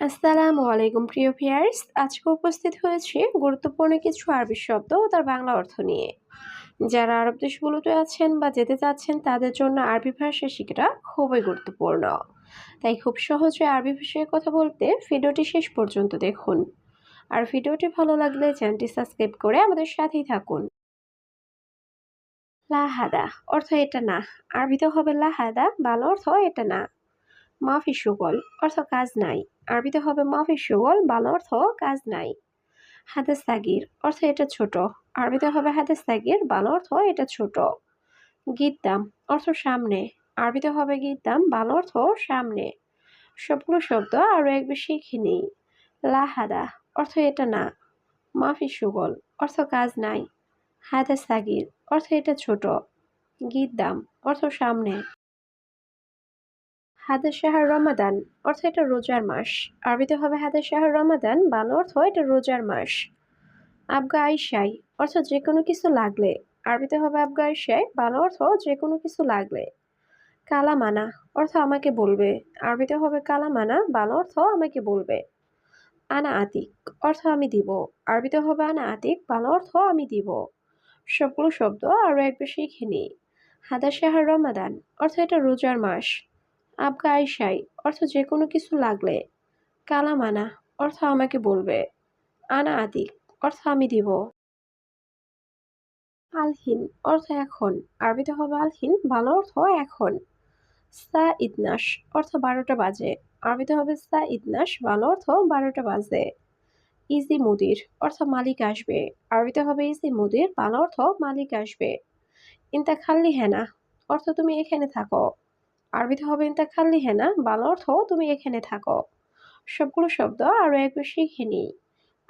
আসসালামু আলাইকুম প্রিয় ভিউয়ার্স, আজকে উপস্থিত হয়েছে গুরুত্বপূর্ণ কিছু আরবি শব্দ ও তার বাংলা অর্থ নিয়ে। যারা আরব দেশগুলোতে আছেন বা যেতে চাচ্ছেন তাদের জন্য আরবি ভাষা শেখাটা খুবই গুরুত্বপূর্ণ। তাই খুব সহজে আরবি ভাষায় কথা বলতে ভিডিওটি শেষ পর্যন্ত দেখুন। আর ভিডিওটি ভালো লাগলে চ্যানেলটি সাবস্ক্রাইব করে আমাদের সাথেই থাকুন। লাহাদা অর্থ এটা না। আরবিতে হবে লাহাদা, বাংলা অর্থ এটা না। মাফি সুগল অর্থ কাজ নাই। আরবিতে হবে মাফি সুগল, বাংলা অর্থ কাজ নাই। হাদেস সাগির অর্থ এটা ছোট। আরবিতে হবে হাদেস সাগির, বাংলা অর্থ এটা ছোট। গিদ্দাম অর্থ সামনে। আরবিতে হবে গিদ্দাম, বাংলা অর্থ সামনে। সবগুলো শব্দ আরো একবার শিখে নিই। লাহাদা অর্থ এটা না। মাফি সুগল অর্থ কাজ নাই। হাদেস সাগির অর্থ এটা ছোট। গিদ্দাম অর্থ সামনে। হাদা শাহর রমাদান অর্থ এটা রোজার মাস। আরবিতে হবে হাদা শাহর রমাদান, বাংলা অর্থ এটা রোজার মাস। আবগা আইসাই অর্থ যে কোনো কিছু লাগলে। আরবিতে হবে আবগা আইসাই, বাংলা অর্থ যে কোনো কিছু লাগলে। কালামানা অর্থ আমাকে বলবে। আরবিতে হবে কালামানা, বাংলা অর্থ আমাকে বলবে। আনা আতিক অর্থ আমি দিব। আরবিতে হবে আনা আতিক, বাংলা অর্থ আমি দিব। সবগুলো শব্দ আরো একবার শিখে নিই। হাদা শাহর রমাদান অর্থ এটা রোজার মাস। আবগা আইসাই অর্থ যে কোনো কিছু লাগলে। কালামানা অর্থ আমাকে বলবে। আনা আতিক অর্থ আমি দিব। আলহিন অর্থ এখন। আরবিতে হবে আলহিন, বাংলা অর্থ এখন। সা ইদনাশ অর্থ 12টা বাজে। আরবিতে হবে সা ইদনাশ, বাংলা অর্থ 12টা বাজে। ইজি মুদির অর্থ মালিক আসবে। আরবিতে হবে ইজি মুদির, বাংলা অর্থ মালিক আসবে। ইনতা খাল্লি হেনা অর্থ তুমি এখানে থাকো। আরবিতে হবে ইনতা খাল্লি হেনা, বাংলা অর্থ তুমি এখানে থাকো। সবগুলো শব্দ আরো একবার শিখে নিই।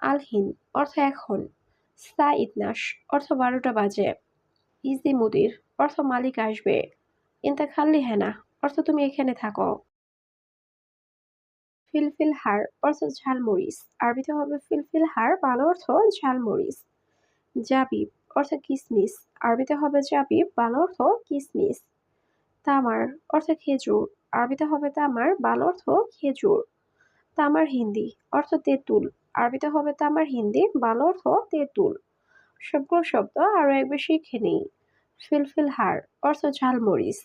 আলহিন অর্থ এখন। সা ইদনাশ অর্থ 12টা বাজে। ইজি মুদির অর্থ মালিক আসবে। ইনতা খাল্লি হেনা অর্থ তুমি এখানে থাকো। ফিলফিল হার অর্থ ঝালমরিচ। আরবিতে হবে ফিলফিল হার, বাংলা অর্থ ঝালমরিচ। জাবিব অর্থ কিসমিস। আরবিতে হবে জাবিব, বাংলা অর্থ কিসমিস। তামার অর্থ খেজুর। আরবিতে হবে তামার, বাংলা অর্থ খেজুর। তামার হিন্দি অর্থ তেঁতুল। আরবিতে হবে তামার হিন্দি, বাংলা অর্থ তেঁতুল। সবগুলো শব্দ আরো একবার শিখে নিই। ফিলফিল হার অর্থ ঝালমরিচ।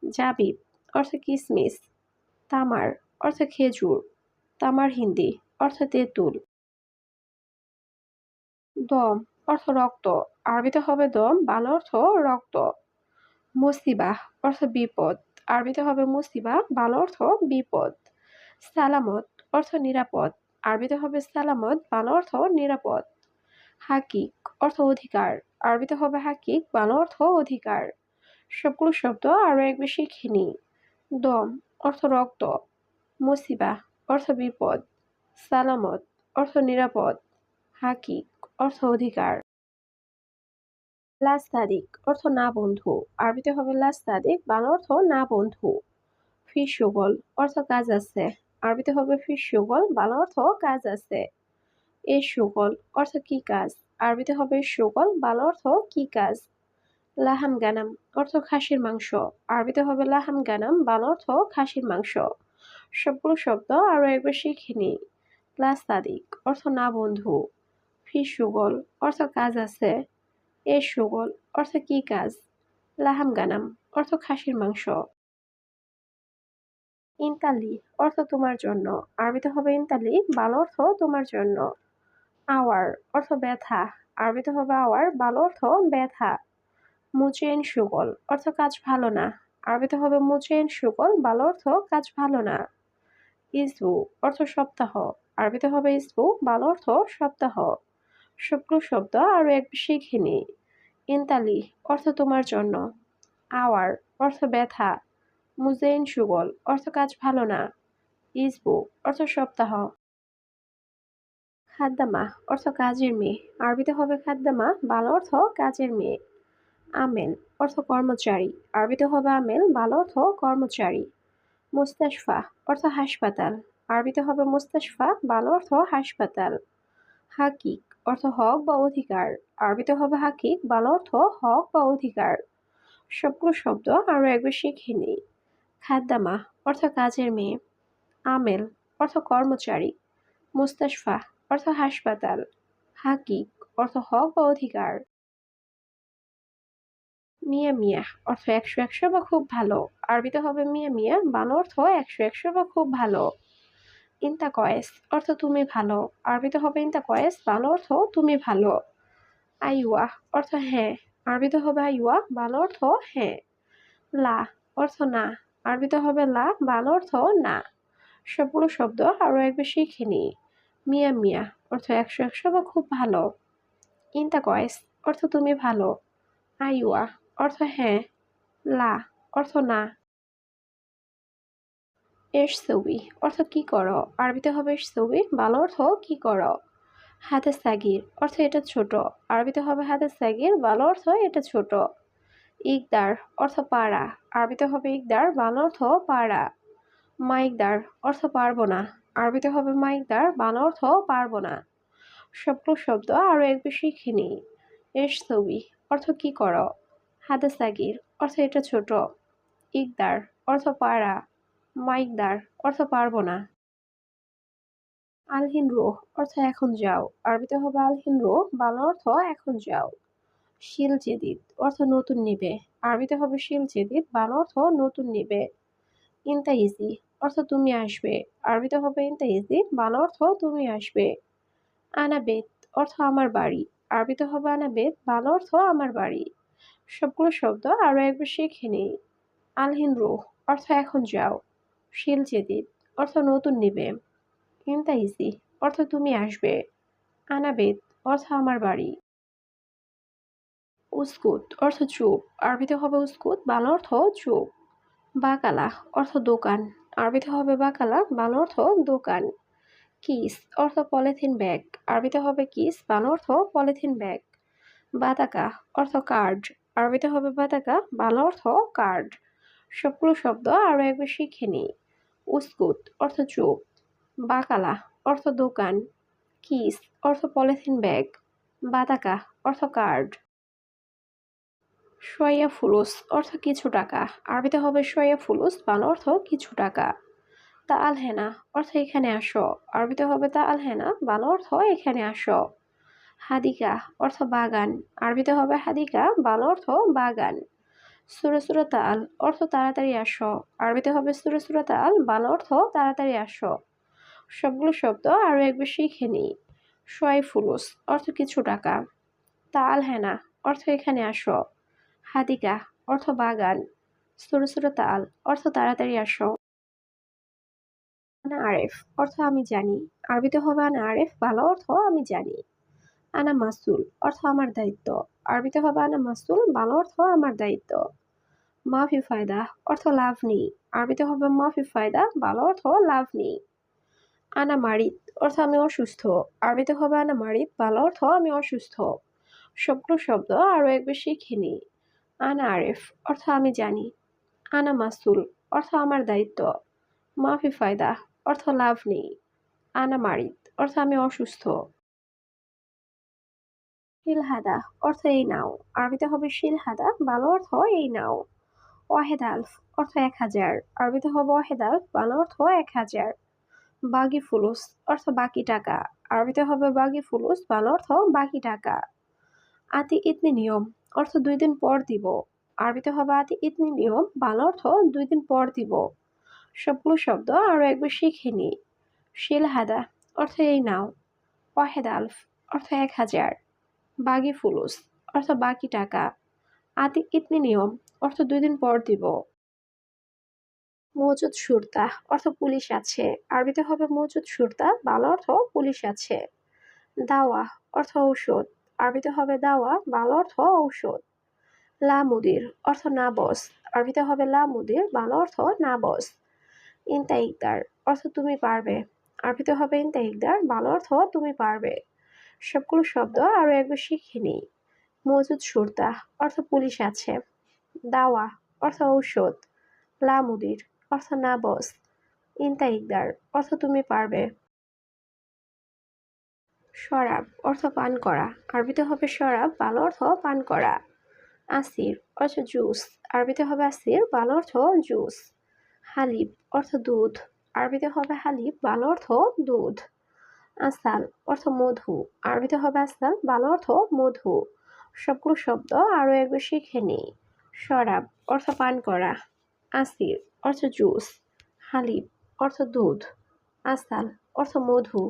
জাবিব অর্থ কিসমিস। তামার অর্থ খেজুর। তামার হিন্দি অর্থ তেঁতুল। দম অর্থ রক্ত। আরবিতে হবে দম, বাংলা অর্থ রক্ত। মুসিবাহ অর্থ বিপদ। আরবিতে হবে মুসিবা, বাংলা অর্থ বিপদ। সালামত অর্থ নিরাপদ। আরবিতে হবে সালামত, বাংলা অর্থ নিরাপদ। হাকিক অর্থ অধিকার। আরবিতে হবে হাকিক, বাংলা অর্থ অধিকার। সবগুলো শব্দ আরো একবার শিখে নিই। দম অর্থ রক্ত। মুসিবা অর্থ বিপদ। সালামত অর্থ নিরাপদ। হাকিক অর্থ অধিকার। লাস্তাদিক অর্থ না বন্ধু। আরবিতে হবে লাস্তাদিক, বাংলা অর্থ না বন্ধু। ফিস সুগল অর্থ কাজ আছে। আরবিতে হবে ফিস সুগল, বাংলা অর্থ কাজ আছে। এ সুগল অর্থ কি কাজ। আরবিতে হবে সুগল, বাংলা অর্থ কি কাজ। লাহাম গানাম অর্থ খাসির মাংস। আরবিতে হবে লাহাম গানাম, বাংলা অর্থ খাসির মাংস। সবগুলো শব্দ আরো একবার শিখে নিই। লাস্তাদিক অর্থ না বন্ধু। ফিস সুগল অর্থ কাজ আছে। এ সুগল অর্থ কি কাজ। লাহাম গানাম অর্থ খাসির মাংস। ইনতালি অর্থ তোমার জন্য। আরবিতে হবে ইনতালি, বাংলা অর্থ তোমার জন্য। আওয়ার অর্থ ব্যথা। আরবিতে হবে আওয়ার, বাংলা অর্থ ব্যথা। মুচেইন সুগল অর্থ কাজ ভালো না। আরবিতে হবে মুচেইন সুগল, বাংলা অর্থ কাজ ভালো না। ইসবু অর্থ সপ্তাহ। আরবিতে হবে ইসবু, বাংলা অর্থ সপ্তাহ। সবগুলো শব্দ আরো একবার শিখে নিই। ইনতালি অর্থ তোমার জন্য। আওয়ার অর্থ ব্যথা। মুজেইন সুগল অর্থ কাজ ভালো না। ইসবু অর্থ সপ্তাহ। খাদ্দামা অর্থ কাজের মেয়ে। আরবিতে হবে খাদ্দামা, বাংলা অর্থ কাজের মেয়ে। আমেল অর্থ কর্মচারী। আরবিতে হবে আমেল, বাংলা অর্থ কর্মচারী। মুস্তাশফা অর্থ হাসপাতাল। আরবিতে হবে মুস্তাশফা, বাংলা অর্থ হাসপাতাল। হাকিক অর্থ হক বা অধিকার। আরবিতে হবে হাকিক, বাংলা অর্থ হক বা অধিকার। সবগুলো শব্দ আরো একবার শিখে নিই। খাদ্দামা অর্থ কাজের মেয়ে। আমেল অর্থ কর্মচারী। মুস্তাশফা অর্থ হাসপাতাল। হাকিক অর্থ হক বা অধিকার। মিয়া মিয়া অর্থ ১০০ বা খুব ভালো। আরবিতে হবে মিয়া মিয়া, বাংলা অর্থ ১০০ বা খুব ভালো। ইনতা কয়েস অর্থ তুমি ভালো। আরবিতে হবে ইনতা কয়েস, বাংলা অর্থ তুমি ভালো। আইওয়া অর্থ হ্যাঁ। আরবিতে হবে আইওয়া, বাংলা অর্থ হ্যাঁ। লা অর্থ না। আরবিতে হবে লা, বাংলা অর্থ না। সবগুলো শব্দ আরো একবার শিখে নিই। মিয়া মিয়া অর্থ ১০০ বা খুব ভালো। ইনতা কয়েস অর্থ তুমি ভালো। আইওয়া অর্থ হ্যাঁ। লা অর্থ না। এসসৌই অর্থ কি করো। আরবিতে হবে এসসৌই, বাংলা অর্থ কি করো। হাতে সাগির অর্থ এটা ছোট। আরবিতে হবে হাতে সাগির, বাংলা অর্থ এটা ছোট। ইকদার অর্থ পারা। আরবিতে হবে ইকদার, বাংলা অর্থ পারা। মাইকদার অর্থ পারবো না। আরবিতে হবে মাইকদার, বাংলা অর্থ পারবো না। সবগুলো শব্দ আরো একবার শিখে নিই। এসসৌই অর্থ কি করো। হাতে সাগির অর্থ এটা ছোট। ইকদার অর্থ পারা। মাইকদার অর্থ পারবো না। আলহিন রোহ অর্থ এখন যাও। আরবিতে হবে আলহিন রোহ, বাংলা অর্থ এখন যাও। শিল জেদিদ অর্থ নতুন নিবে। আরবিতে হবে শিল জেদিদ, বাংলা অর্থ নতুন নিবে। ইনতা ইজি অর্থ তুমি আসবে। আরবিতে হবে ইনতা ইজি, বাংলা অর্থ তুমি আসবে। আনা বেত অর্থ আমার বাড়ি। আরবিতে হবে আনা বেত, বাংলা অর্থ আমার বাড়ি। সবগুলো শব্দ আরো একবার শিখে নিই। আলহিন রুহ অর্থ এখন যাও। শিল জেদিদ অর্থ নতুন নিবে। ইনতা ইজি অর্থ তুমি আসবে। আনা বেত অর্থ আমার বাড়ি। উস্কুত অর্থ চুপ। আরবিতে হবে উস্কুত, বাংলা অর্থ চুপ। বাকালা অর্থ দোকান। আরবিতে হবে বাকালা, বাংলা অর্থ দোকান। কিস অর্থ পলিথিন ব্যাগ। আরবিতে হবে কিস, বাংলা অর্থ পলিথিন ব্যাগ। বাতাকা অর্থ কার্ড। আরবিতে হবে বাতাকা, বাংলা অর্থ কার্ড। সবগুলো শব্দ আরো একবার শিখে নিই। উস্কুত অর্থ চুপ। বাকালা অর্থ দোকান। কিস অর্থ পলিথিন ব্যাগ। বাতাকা অর্থ কার্ড। শোয়া ফুলুস অর্থ কিছু টাকা। আরবিতে হবে শোয়া ফুলুস, বাংলা অর্থ কিছু টাকা। তা আল হেনা অর্থ এখানে আসো। আরবিতে হবে তা আল হেনা, বাংলা অর্থ এখানে আসো। হাদিকা অর্থ বাগান। আরবিতে হবে হাদিকা, বাংলা অর্থ বাগান। সুরে সুরে তাল অর্থ তাড়াতাড়ি আসো। আরবিতে হবে সুরে সুরে তাল, বাংলা অর্থ তাড়াতাড়ি আসো। সবগুলো শব্দ আরো একবার শিখে নিই। শোয়াই ফুলুস অর্থ কিছু টাকা। তা আল হেনা অর্থ এখানে আসো। হাদিকা অর্থ বাগান। সুরে সুরে তাল অর্থ তাড়াতাড়ি আসো। আনা আরেফ অর্থ আমি জানি। আরবিতে হবে আনা আরেফ, বাংলা অর্থ আমি জানি। আনা মাসুল অর্থ আমার দায়িত্ব। আরবিতে হবে আনা মাসুল, বাংলা অর্থ আমার দায়িত্ব। মাফি ফায়দা অর্থ লাভ নেই। আরবিতে হবে মাফি ফায়দা, বাংলা অর্থ লাভ নেই। আনা মারিদ অর্থ আমি অসুস্থ। আরবিতে হবে আনা মারিদ, বাংলা অর্থ আমি অসুস্থ। সবগুলো শব্দ আরো একবার শিখে নিই। আনা আরেফ অর্থ আমি জানি। আনা মাসুল অর্থ আমার দায়িত্ব। মাফি ফায়দা অর্থ লাভ নেই। আনা মারিদ অর্থ আমি অসুস্থ। শিলহাদা অর্থ এই নাও। আরবিতে হবে শিলহাদা, বাংলা অর্থ এই নাও। ওয়াহেদ আলফ অর্থ ১০০০। আরবিতে হবে ওয়াহেদ আলফ, বাংলা অর্থ ১০০০। বাগি ফুলুস অর্থ বাকি টাকা। আরবিতে হবে বাগি ফুলুস, বাংলা অর্থ বাকি টাকা। আতি ইতনি নিয়ম অর্থ ২ দিন পর দিব। আরবিতে হবে আতি ইতনি নিয়ম, বাংলা অর্থ ২ দিন পর দিব। সবগুলো শব্দ আরো একবার শিখে নিই। শিলহাদা অর্থ এই নাও। ওয়াহেদ আলফ অর্থ ১০০০। বাগি ফুলুস অর্থ বাকি টাকা। আতি ইতনি নিয়ম অর্থ ২ দিন পর দিব। মওজুদ শুরতা অর্থ পুলিশ আছে। আরবিতে হবে মওজুদ শুরতা, বাংলা অর্থ পুলিশ আছে। দাওয়া অর্থ ঔষধ। আরবিতে হবে দাওয়া, বাংলা অর্থ ঔষধ। লা মুদির অর্থ না বস। আরবিতে হবে লা মুদির, বাংলা অর্থ না বস। ইনতা ইকদার অর্থ তুমি পারবে। আরবিতে হবে ইনতা ইকদার, বাংলা অর্থ তুমি পারবে। সবগুলো শব্দ আরো একবার শিখে নিই। মওজুদ শুরতা অর্থ পুলিশ আছে। দাওয়া অর্থ ঔষধ। লা মুদির অর্থ না বস। ইনতা ইকদার অর্থ তুমি পারবে। শরাব অর্থ পান করা। আরবিতে হবে শরাব, বাংলা অর্থ পান করা। আসির অর্থ জুস। আরবিতে হবে আসির, বাংলা অর্থ জুস। হালিব অর্থ দুধ। আরবিতে হবে হালিব, বাংলা অর্থ দুধ। আসাল অর্থ মধু, আরবিতে হবে আসাল, বাংলা অর্থ মধু। সবগুলো শব্দ আরো একবার শিখে নিই। শরাব অর্থ পান করা, আসির অর্থ জুস, হালিব অর্থ দুধ, আসাল অর্থ মধু।